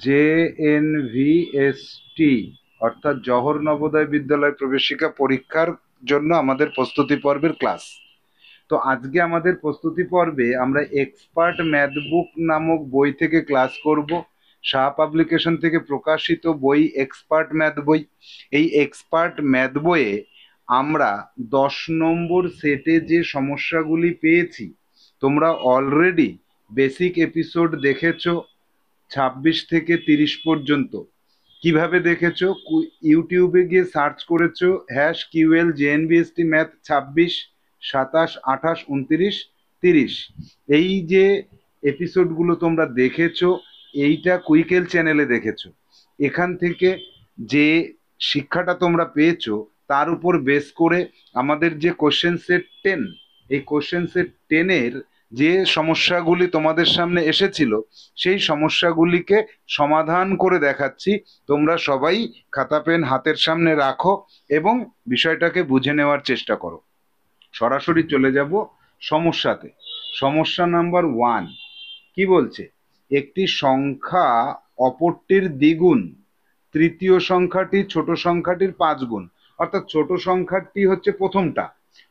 JNVST অর্থাৎ জওহর নবোদয় বিদ্যালয় প্রবেশিকা পরীক্ষার জন্য আমাদের প্রস্তুতি পর্বের ক্লাস। তো আজকে আমাদের প্রস্তুতি পর্বে আমরা এক্সপার্ট ম্যাথ বুক নামক বই থেকে ক্লাস করব। শাহ পাবলিকেশন থেকে প্রকাশিত বই এক্সপার্ট ম্যাথ বই। এই এক্সপার্ট ম্যাথ বইয়ে আমরা 10 নম্বর সেটে যে সমস্যাগুলি পেয়েছি, তোমরা অলরেডি বেসিক এপিসোড দেখেছো 26 থেকে 30 পর্যন্ত। কিভাবে দেখেছো? ইউটিউবে গিয়ে সার্চ করেছো #QL JNBST ম্যাথ 26, 27, 28, 29, 30। এই যে এপিসোডগুলো তোমরা দেখেছো, এইটা কুইকেল চ্যানেলে দেখেছো। এখান থেকে যে শিক্ষাটা তোমরা পেয়েছো তার উপর বেস করে আমাদের যে কোশ্চেন সেট 10, এই কোশ্চেন সেট 10-এর যে সমস্যাগুলি তোমাদের সামনে এসেছিল সেই সমস্যাগুলিকে সমাধান করে দেখাচ্ছি। তোমরা সবাই খাতা পেন হাতের সামনে রাখো এবং বিষয়টাকে বুঝে নেওয়ার চেষ্টা করো। সরাসরি চলে যাব সমস্যাতে। সমস্যা নাম্বার 1 কি বলছে? একটি সংখ্যা অপরটির দ্বিগুণ, তৃতীয় সংখ্যাটি ছোট সংখ্যাটির 5 গুণ। অর্থাৎ ছোট সংখ্যাটি হচ্ছে প্রথমটা,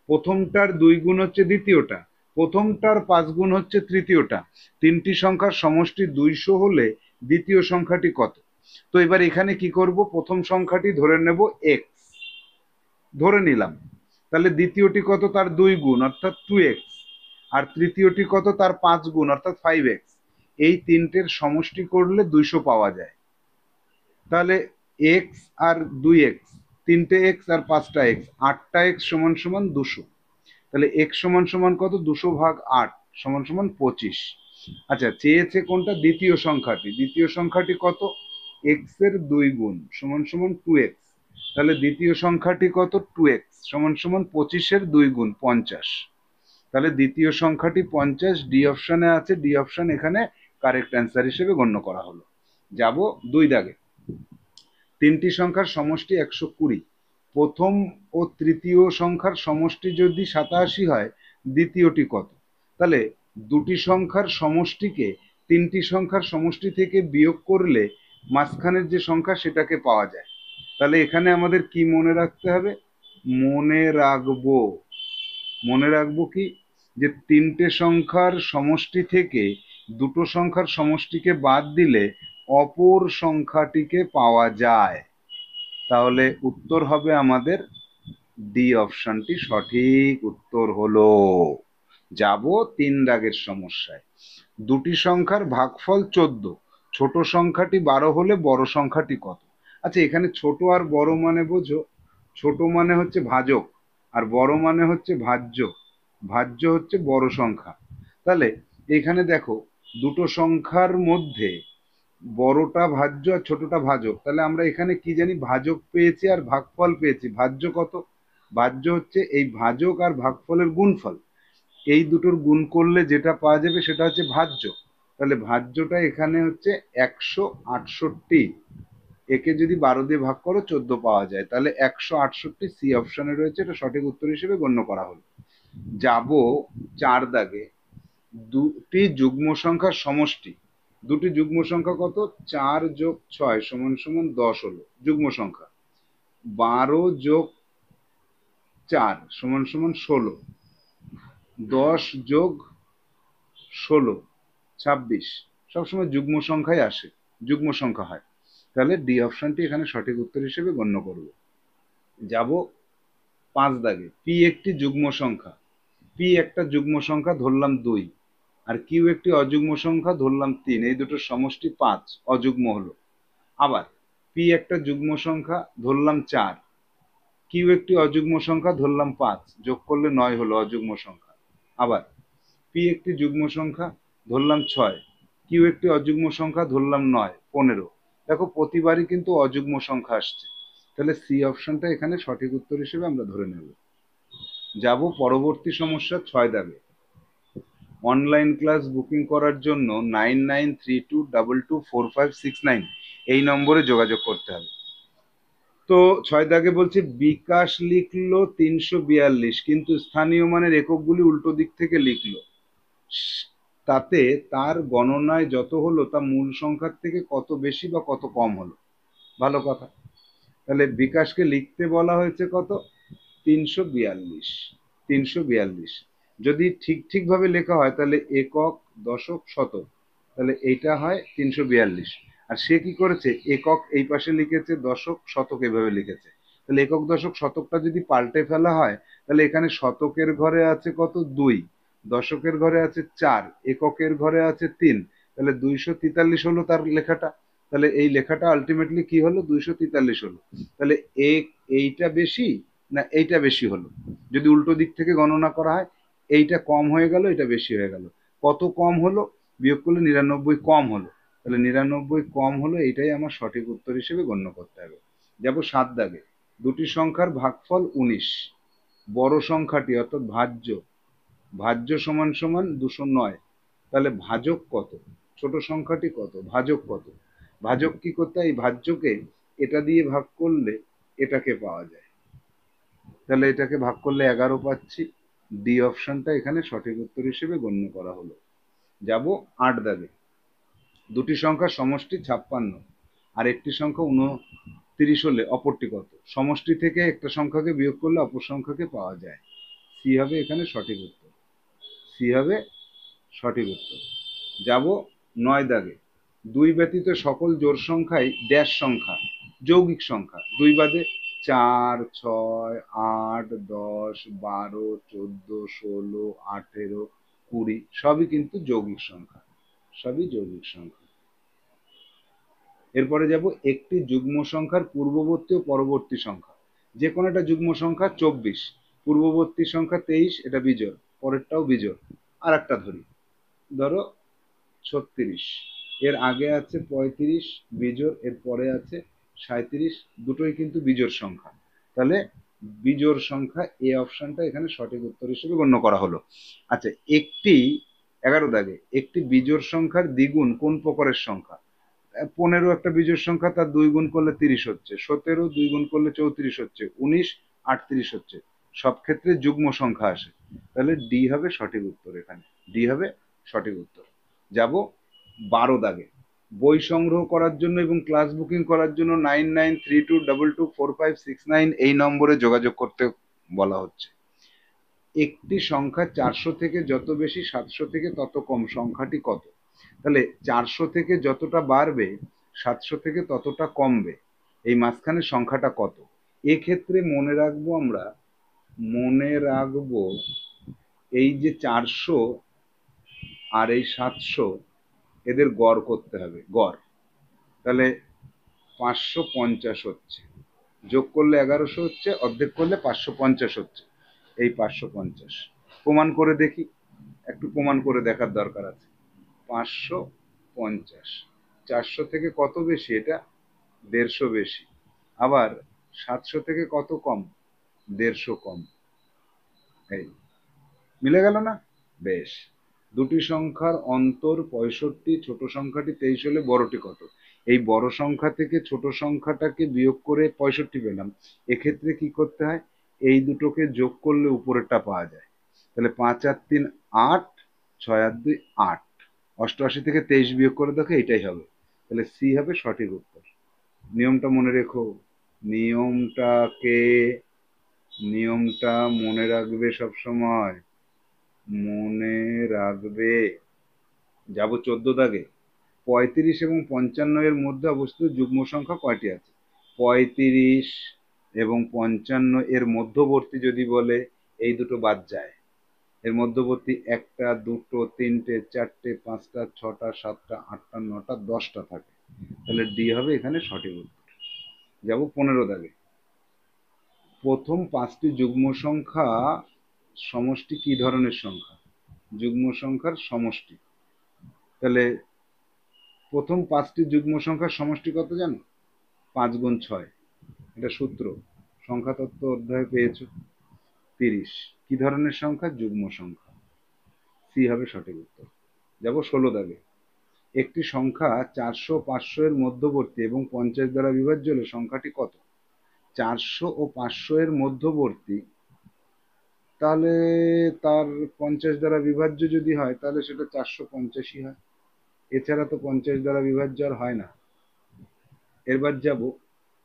প্রথমটার 2 গুণ হচ্ছে দ্বিতীয়টা, প্রথমটার 5 গুণ হচ্ছে তৃতীয়টা। তিনটি সংখ্যার সমষ্টি 200 হলে দ্বিতীয় সংখ্যাটি কত? তো এবার এখানে কি করব? প্রথম সংখ্যাটি ধরে নেব x, ধরে নিলাম। তাহলে দ্বিতীয়টি কত? তার 2 গুণ অর্থাৎ 2x, আর তৃতীয়টি কত? তার 5 গুণ অর্থাৎ 5x। এই তিনটের সমষ্টি করলে 200 পাওয়া যায়। তাহলে x আর 2x, 3টে x আর 5টা x, 8টা x সমান সমান 200। তাহলে x সমান সমান কত? 200 ভাগ 8 সমান সমান 25। আচ্ছা, চেয়েছে কোনটা? দ্বিতীয় সংখ্যাটি। দ্বিতীয় সংখ্যাটি কত? x এর 2 গুণ সমান সমান 2x। তাহলে দ্বিতীয় সংখ্যাটি কত? 2x সমান সমান 25 এর 2 গুণ 50। তাহলে দ্বিতীয় সংখ্যাটি 50 ডি অপশনে আছে। ডি অপশন এখানে কারেক্ট অ্যান্সার হিসেবে গণ্য করা হলো। যাব 2 দাগে। তিনটি সংখ্যার সমষ্টি 120। প্রথম ও তৃতীয় সংখ্যার সমষ্টি যদি 87 হয়, দ্বিতীয়টি কত? তাহলে দুটি সংখ্যার সমষ্টিকে তিনটি সংখ্যার সমষ্টি থেকে বিয়োগ করলে মাঝখানের যে সংখ্যা সেটাকে পাওয়া যায়। তাহলে এখানে আমাদের কি মনে রাখতে হবে? মনে রাখবো কি? যে তিনটে সংখ্যার সমষ্টি থেকে দুটো সংখ্যার সমষ্টিকে বাদ দিলে অপর সংখ্যাটিকে পাওয়া যায়। তাহলে উত্তর হবে আমাদের ডি অপশনটি সঠিক উত্তর হলো। যাব 3 দাগের সমস্যায়। দুটি সংখ্যার ভাগফল 14, ছোট সংখ্যাটি 12 হলে বড় সংখ্যাটি কত? আচ্ছা, এখানে ছোট আর বড় মানে বোঝো। ছোট মানে হচ্ছে ভাজক আর বড় মানে হচ্ছে ভাজ্য। ভাজ্য হচ্ছে বড় সংখ্যা। তাহলে এখানে দেখো, দুটো সংখ্যার মধ্যে বড়টা ভাজ্য আর ছোটটা ভাজক। তাহলে আমরা এখানে কি জানি? ভাজক পেয়েছি আর ভাগফল পেয়েছি। ভাজ্য কত? ভাজ্য হচ্ছে এই ভাজক আর ভাগফলের গুণফল। এই দুটোর গুণ করলে যেটা পাওয়া যাবে সেটা হচ্ছে ভাজ্য। তাহলে ভাজ্যটা এখানে হচ্ছে 168। একে যদি 12 দিয়ে ভাগ করো 14 পাওয়া যায়। তাহলে 168 সি অপশনে রয়েছে, এটা সঠিক উত্তর হিসেবে গণ্য করা হলো। যাব 4 দাগে। দুটি যুগ্ম সংখ্যার সমষ্টি। দুটি যুগ্ম সংখ্যা কত? 4 যোগ 6 সমান সমান 10 হলো যুগ্ম সংখ্যা। 12 যোগ 4 সমান সমান 16। 10 যোগ 16 26। সবসময় যুগ্ম সংখ্যায় আসে, যুগ্ম সংখ্যা হয়। তাহলে ডি অপশনটি এখানে সঠিক উত্তর হিসেবে গণ্য করব। যাব 5 দাগে। পি একটি যুগ্ম সংখ্যা। পি একটা যুগ্ম সংখ্যা ধরলাম 2, আর কিউ একটি অযুগ্ম সংখ্যা ধরলাম 3। এই দুটোর সমষ্টি 5, অযুগ্ম হলো। আবার পি একটা যুগ্ম সংখ্যা ধরলাম 4, কিউ একটি অযুগ্ম সংখ্যা ধরলাম 5, যোগ করলে 9 হলো অযুগ্ম সংখ্যা। আবার পি একটি যুগ্ম সংখ্যা ধরলাম 6, কিউ একটি অযুগ্ম সংখ্যা ধরলাম 9, 15। দেখো প্রতিবারই কিন্তু অযুগ্ম সংখ্যা আসছে। তাহলে সি অপশনটা এখানে সঠিক উত্তর হিসেবে আমরা ধরে নেব। যাব পরবর্তী সমস্যা 6 দাগে। অনলাইন ক্লাস বুকিং করার জন্য 9932224569 এই নম্বরে যোগাযোগ করতে হবে। তো 6 দাগে বলছে বিকাশ লিখলো 342, কিন্তু স্থানীয় মানের এককগুলি উল্টো দিক থেকে লিখলো। তাতে তার গণনায় যত হলো তা মূল সংখ্যার থেকে কত বেশি বা কত কম হলো। ভালো কথা। তাহলে বিকাশকে লিখতে বলা হয়েছে কত? 342। 342 যদি ঠিক ঠিকভাবে লেখা হয় তাহলে একক, দশক, শতক, তাহলে এইটা হয় 342। আর সে কি করেছে, একক এই পাশে লিখেছে, দশক শতক এভাবে লিখেছে। তাহলে একক দশক শতকটা যদি পাল্টে ফেলা হয় তাহলে এখানে শতকের ঘরে আছে কত? 2, দশকের ঘরে আছে 4, এককের ঘরে আছে 3, তাহলে 243 হলো তার লেখাটা। তাহলে এই লেখাটা আলটিমেটলি কি হলো? 243 হলো। তাহলে এইটা বেশি না এইটা বেশি হলো? যদি উল্টো দিক থেকে গণনা করা হয়, এইটা কম হয়ে গেল, এটা বেশি হয়ে গেল। কত কম হলো? বিয়োগ করলে 99 কম হলো। তাহলে 99 কম হলো, এইটাই আমার সঠিক উত্তর হিসেবে গণ্য করতে হবে। যাব 7 দাগে। দুটি সংখ্যার ভাগফল 19। বড় সংখ্যাটি অর্থাৎ ভাজ্য, ভাজ্য সমান সমান 209। তাহলে ভাজক কত? ছোট সংখ্যাটি কত? ভাজক কত? ভাজক কি করতে হয়? এই ভাজ্যকে এটা দিয়ে ভাগ করলে এটাকে পাওয়া যায়। তাহলে এটাকে ভাগ করলে 11 পাচ্ছি। ডি অপশনটা এখানে সঠিক উত্তর হিসেবে গণ্য করা হলো। যাব 8 দাগে। দুটি সংখ্যার সমষ্টি 56 আর একটি সংখ্যা 29 হলে অপরটি কত? সমষ্টি থেকে একটা সংখ্যাকে বিয়োগ করলে অপর সংখ্যাকে পাওয়া যায়। সি হবে এখানে সঠিক উত্তর। সি হবে সঠিক উত্তর। যাব 9 দাগে। 2 ব্যতীত সকল জোড় সংখ্যাই ড্যাশ সংখ্যা, যৌগিক সংখ্যা। 2 বাদে 4, 6, 8, 10, 12, 14, 16, 18, 20 সবই কিন্তু যৌগিক সংখ্যা, সবই যৌগিক সংখ্যা। এরপরে যাব একটি যুগ্ম সংখ্যার পূর্ববর্তী ও পরবর্তী সংখ্যা। যে কোনো একটা যুগ্ম সংখ্যা 24, পূর্ববর্তী সংখ্যা 23, এটা বিজোড়, পরেরটাও বিজোড়। আর একটা ধরি, ধরো 36, এর আগে আছে 35 বিজোড়, এর পরে আছে 37, দুটোই কিন্তু বিজোড় সংখ্যা। তাহলে বিজোড় সংখ্যা এ অপশনটা এখানে সঠিক উত্তর হিসেবে গণ্য করা হলো। আচ্ছা, একটি 11 দাগে একটি বিজোড় সংখ্যার দ্বিগুণ কোন প্রকারের সংখ্যা? 15 একটা বিজোড় সংখ্যা, তার 2 গুণ করলে 30 হচ্ছে, 17 2 গুণ করলে 34 হচ্ছে, 19 38 হচ্ছে। সব ক্ষেত্রে যুগ্ম সংখ্যা আসে। তাহলে ডি হবে সঠিক উত্তর এখানে, ডি হবে সঠিক উত্তর। যাব 12 দাগে। বই সংগ্রহ করার জন্য এবং ক্লাস বুকিং করার জন্য 9932224569 এই নম্বরে যোগাযোগ করতে বলা হচ্ছে। একটি সংখ্যা 400 থেকে যত বেশি 700 থেকে তত কম, সংখ্যাটি কত? তাহলে 400 থেকে যতটা বাড়বে 700 থেকে ততটা কমবে, এই মাঝখানে সংখ্যাটা কত? এক্ষেত্রে মনে রাখবো আমরা, মনে রাখবো এই যে 400 আর এই 700 এদের গড় করতে হবে, গড়। তাহলে 550 হচ্ছে, যোগ করলে 1100 হচ্ছে, অর্ধেক করলে 550 হচ্ছে, এই 550। প্রমাণ করে দেখি, একটু প্রমাণ করে দেখার দরকার আছে। 550 400 থেকে কত বেশি? এটা 150 বেশি। আবার 700 থেকে কত কম? 150 কম। এই মিলে গেল না? বেশ। দুটি সংখ্যার অন্তর 65, ছোট সংখ্যাটি 23 হলে বড়টি কত? এই বড় সংখ্যা থেকে ছোট সংখ্যাটাকে বিয়োগ করে 65 পেলাম। এক্ষেত্রে কি করতে হয়? এই দুটোকে যোগ করলে উপরেরটা পাওয়া যায়। তাহলে 5 আর 3 8, 6 আর 2 8, 88 থেকে 23 বিয়োগ করে দেখো, এটাই হবে। তাহলে সি হবে সঠিক উত্তর। নিয়মটা মনে রেখো, নিয়মটাকে, নিয়মটা মনে রাখবে, সব সময় মনে রাখবে। যাব 14 দাগে। 35 এবং 55 এর মধ্যে অবস্থিত যুগ্ম সংখ্যা কয়টি আছে? 35 এবং 55 এর মধ্যবর্তী যদি বলে, এই দুটো বাদ যায়। এর মধ্যবর্তী 1টা 2টো 3টে 4টে 5টা 6টা 7টা 8টা 9টা 10টা থাকে। তাহলে ডি হবে এখানে সঠিক উত্তর। যাব 15 দাগে। প্রথম 5টি যুগ্ম সংখ্যা সমষ্টি কি ধরনের সংখ্যা? যুগ্ম সংখ্যার সমষ্টি। তাহলে প্রথম 5টি যুগ্ম সংখ্যার সমষ্টি কত জানো? 5 গুণ 6, এটা সূত্র, সংখ্যা তত্ত্ব অধ্যায়ে পেয়েছো। 30 কি ধরনের সংখ্যা? যুগ্ম সংখ্যা। সি হবে সঠিক উত্তর। যাব 16 দাগে। একটি সংখ্যা 400 500 এর মধ্যবর্তী এবং 50 দ্বারা বিভাজ্য হলে সংখ্যাটি কত? 400 ও 500 এর মধ্যবর্তী তাহলে তার 50 দ্বারা বিভাজ্য যদি হয় তাহলে সেটা 450ই হয়, এছাড়া তো 50 দ্বারা বিভাজ্য আর হয় না। এবার যাব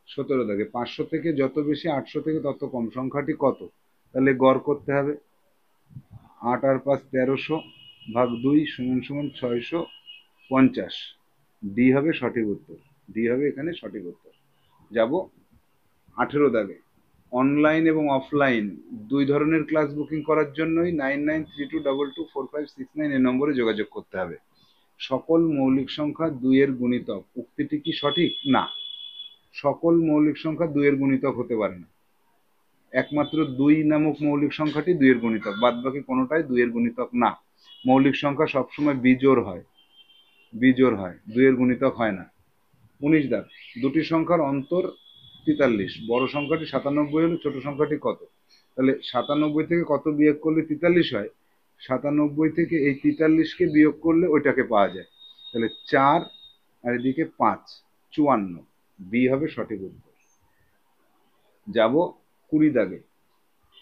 17 দাগে, 500 থেকে যত বেশি 800 থেকে তত কম, সংখ্যাটি কত? তাহলে গড় করতে হবে। 8 আর 5 1300 ভাগ 2 সমান সমান 650। ডি হবে সঠিক উত্তর, ডি হবে এখানে সঠিক উত্তর। যাব 18 দাগে, অনলাইন এবং অফলাইন দুই ধরনের ক্লাস বুকিং করার জন্যই 9932224569 এই নম্বরে যোগাযোগ করতে হবে। সকল মৌলিক সংখ্যা 2 এর গুণিতক, উক্তিটি কি সঠিক? না, সকল মৌলিক সংখ্যা 2 এর গুণিতক হতে পারে না। একমাত্র 2 নামক মৌলিক সংখ্যাটি 2 এর গুণিতক, বাদ বাকি কোনোটাই 2 এর গুণিতক না। মৌলিক সংখ্যা সবসময় বিজোড় হয়, বিজোড় হয়, 2 এর গুণিতক হয় না। 19 দাগ, দুটি সংখ্যার অন্তর 43, বড় সংখ্যাটি 97 হলে ছোট সংখ্যাটি কত? তাহলে 97 থেকে কত বিয়োগ করলে 43 হয়? 97 থেকে এই 43কে বিয়োগ করলে ওইটাকে পাওয়া যায়। তাহলে 4 আর এদিকে 5, 54, বি হবে সঠিক উত্তর। যাব 20 দাগে,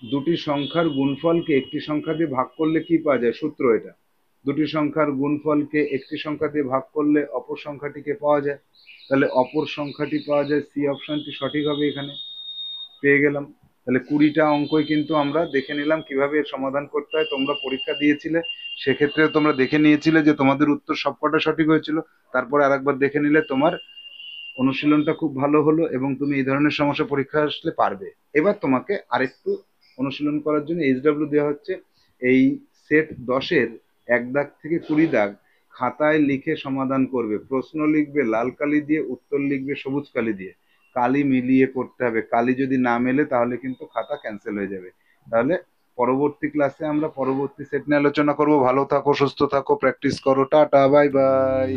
দুটি সংখ্যার গুণফলকে একটি সংখ্যা দিয়ে ভাগ করলে কি পাওয়া যায়? সূত্র এটা, দুটি সংখ্যার গুণফলকে একটি সংখ্যা দিয়ে ভাগ করলে অপর সংখ্যাটিকে পাওয়া যায়। তাহলে অপর সংখ্যাটি পাওয়া যায়, সি অপশনটি সঠিক হবে, এখানে পেয়ে গেলাম। তাহলে 20টা অঙ্কই কিন্তু আমরা দেখে নিলাম কিভাবে এর সমাধান করতে হয়। তোমরা পরীক্ষা দিয়েছিলে, সেক্ষেত্রে তোমরা দেখে নিয়েছিলে যে তোমাদের উত্তর সবকটা সঠিক হয়েছিল, তারপরে আরেকবার দেখে নিলে তোমার অনুশীলনটা খুব ভালো হলো এবং তুমি এই ধরনের সমস্যা পরীক্ষা আসলে পারবে। এবার তোমাকে আরেকটু অনুশীলন করার জন্য এইচডব্লিউ দেওয়া হচ্ছে। এই সেট 10-এর 1 দাগ থেকে 20 দাগ খাতায় লিখে সমাধান করবে। প্রশ্ন লিখবে লাল কালি দিয়ে, উত্তর লিখবে সবুজ কালি দিয়ে। কালি মিলিয়ে করতে হবে, কালি যদি না মেলে তাহলে কিন্তু খাতা ক্যান্সেল হয়ে যাবে। তাহলে পরবর্তী ক্লাসে আমরা পরবর্তী সেট নিয়ে আলোচনা করব। ভালো থাকো, সুস্থ থাকো, প্র্যাকটিস করো, টাটা, বাই বাই।